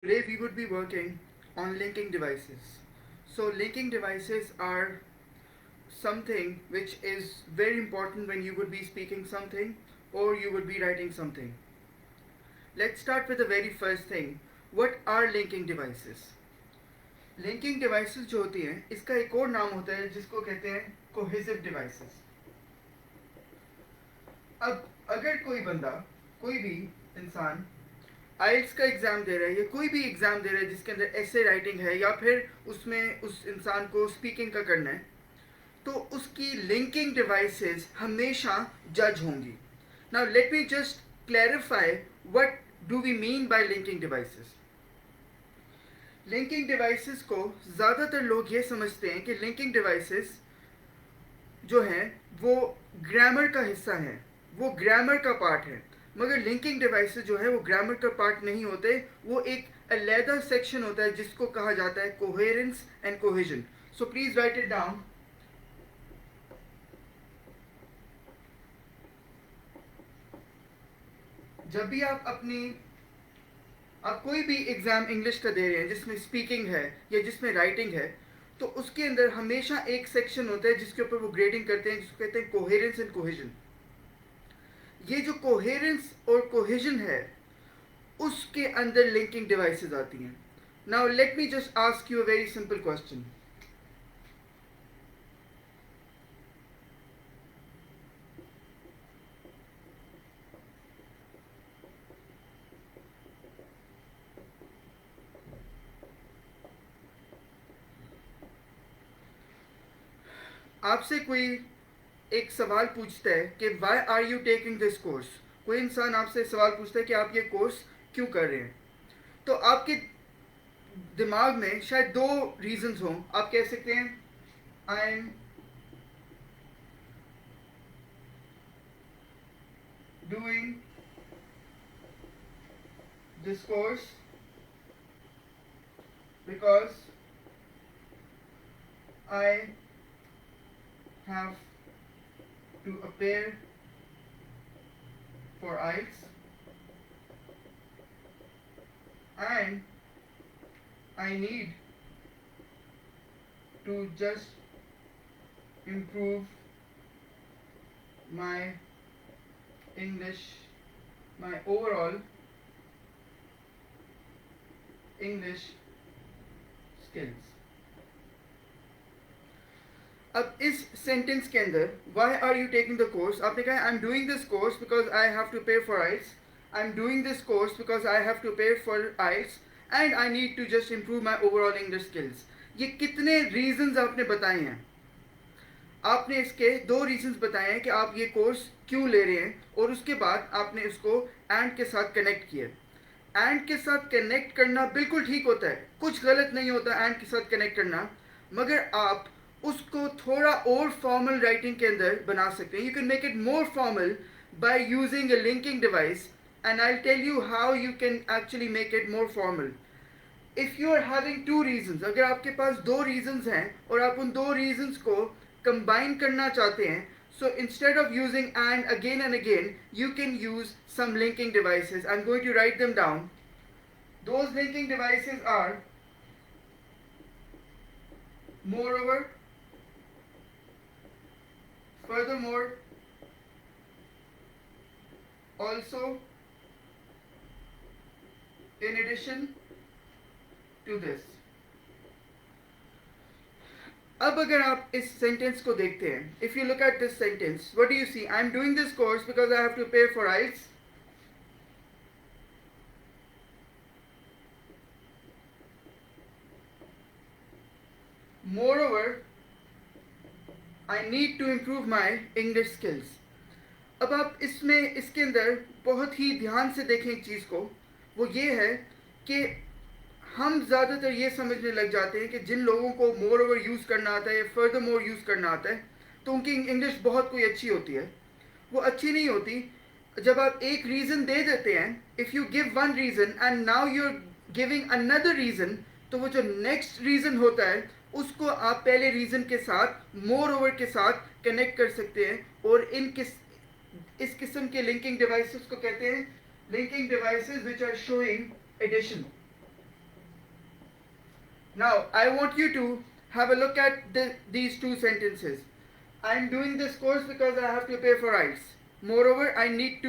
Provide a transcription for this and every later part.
Today we would be working on linking devices. So linking devices are something which is very important when you would be speaking something or you would be writing something. Let's start with the very first thing. What are linking devices? Linking devices जो होती हैं इसका एक और नाम होता है जिसको कहते हैं कोहेसिव डिवाइसेस. अब अगर कोई बंदा, कोई भी इंसान आइल्स का एग्ज़ाम दे रहा है या कोई भी एग्ज़ाम दे रहा है जिसके अंदर ऐसे राइटिंग है या फिर उसमें उस इंसान को स्पीकिंग का करना है, तो उसकी लिंकिंग डिवाइसेस हमेशा जज होंगी. Now let me just clarify what do we mean by linking devices. Linking devices को ज़्यादातर लोग ये समझते हैं कि लिंकिंग डिवाइसेस जो हैं वो ग्रामर का हिस्सा हैं, वो ग्रामर का पार्ट है. मगर लिंकिंग डिवाइसेस जो है वो ग्रामर का पार्ट नहीं होते, वो एक अलहदा सेक्शन होता है जिसको कहा जाता है coherence and cohesion. So please right it down. जब भी आप कोई भी एग्जाम इंग्लिश का दे रहे हैं जिसमें स्पीकिंग है या जिसमें राइटिंग है, तो उसके अंदर हमेशा एक सेक्शन होता है जिसके ऊपर वो ग्रेडिंग करते हैं, जिसको कहते हैं कोहेरेंस एंड कोहेजन. ये जो कोहेरेंस और कोहेजन है उसके अंदर लिंकिंग डिवाइसेस आती हैं. Now let me just ask you a very simple question. आपसे कोई एक सवाल पूछता है कि why are you taking this course. कोई इंसान आपसे सवाल पूछता है कि आप ये कोर्स क्यों कर रहे हैं. तो आपके दिमाग में शायद दो रीजंस हों. आप कह सकते हैं आई am doing this course because I have to appear for IELTS and I need to just improve my English, my overall English skills. अब इस सेंटेंस के अंदर why are you taking the course, आपने कहा I am doing this course because I have to pay for IELTS, I am doing this course because I have to pay for IELTS and I need to just improve my overall English skills. ये कितने reasons आपने बताए हैं? आपने इसके दो reasons बताए हैं कि आप ये कोर्स क्यों ले रहे हैं और उसके बाद आपने इसको एंड के साथ कनेक्ट किया. एंड के साथ कनेक्ट करना बिल्कुल ठीक होता है, कुछ गलत नहीं होता एंड के साथ कनेक्ट करना, मगर आप उसको थोड़ा और फॉर्मल राइटिंग के अंदर बना सकते हैं. You can make it more formal by using a linking device and I tell you how you can actually make it more formal. If you are having two reasons, अगर आपके पास दो reasons हैं और आप उन दो रीजंस को combine करना चाहते हैं, so instead of using and again and again you can use some linking devices. I'm going to write them down. Those linking devices are moreover, furthermore, also, in addition to this. अब अगर आप इस sentence को देखते हैं, if you look at this sentence, what do you see? I am doing this course because I have to pay for IELTS. Moreover, I need to improve my English skills. अब आप इसमें इसके अंदर बहुत ही ध्यान से देखें एक चीज़ को, वो ये है कि हम ज़्यादातर ये समझने लग जाते हैं कि जिन लोगों को मोर ओवर यूज़ करना आता है या फर्दर मोर यूज़ करना आता है तो उनकी इंग्लिश बहुत कोई अच्छी होती है. वो अच्छी नहीं होती. जब आप एक रीज़न दे देते हैं, if you give one reason and now you are giving another reason, तो वो जो नेक्स्ट रीज़न होता है उसको आप पहले रीज़न के साथ मोर ओवर के साथ कनेक्ट कर सकते हैं. और इस किस्म के लिंकिंग डिवाइसेस को कहते हैं linking devices which are showing addition. Now, I want you to have a look at these two sentences. I am doing this course because I have to pay for IELTS. Moreover, I need to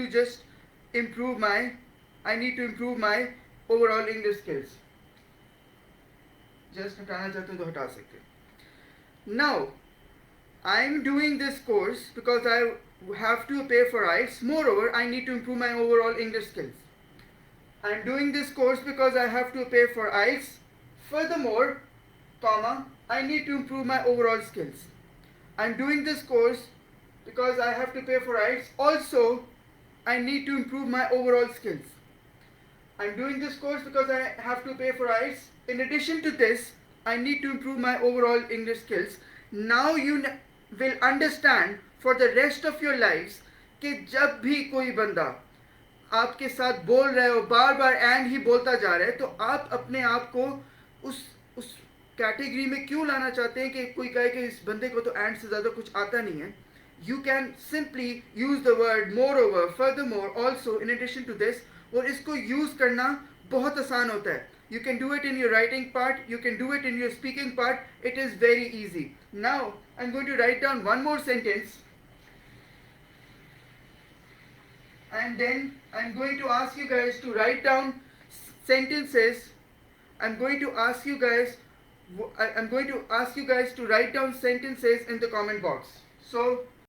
improve my overall English skills. Just हटाना चाहते हो तो हटा सकते हो. Now, I am doing this course because I have to pay for IELTS. Moreover, I need to improve my overall English skills. I am doing this course because I have to pay for IELTS. Furthermore, I need to improve my overall skills. I am doing this course because I have to pay for IELTS. Also, I need to improve my overall skills. I am doing this course because I have to pay for IELTS. In addition to this, I need to improve my overall English skills. Now you will understand for the rest of your lives कि जब भी कोई बंदा आपके साथ बोल रहे हो, बार बार एंड ही बोलता जा रहा है, तो आप अपने आप को उस कैटेगरी में क्यों लाना चाहते हैं कि कोई कहे कि इस बंदे को तो एंड से ज़्यादा कुछ आता नहीं है. You can simply use the word moreover, furthermore, also, in addition to this, और इसको यूज़ करना बहुत आसान होता है. You can do it in your writing part, you can do it in your speaking part, it is very easy. Now, I'm going to write down one more sentence, and then I'm going to ask you guys to write down sentences. I'm going to ask you guys to write down sentences in the comment box. So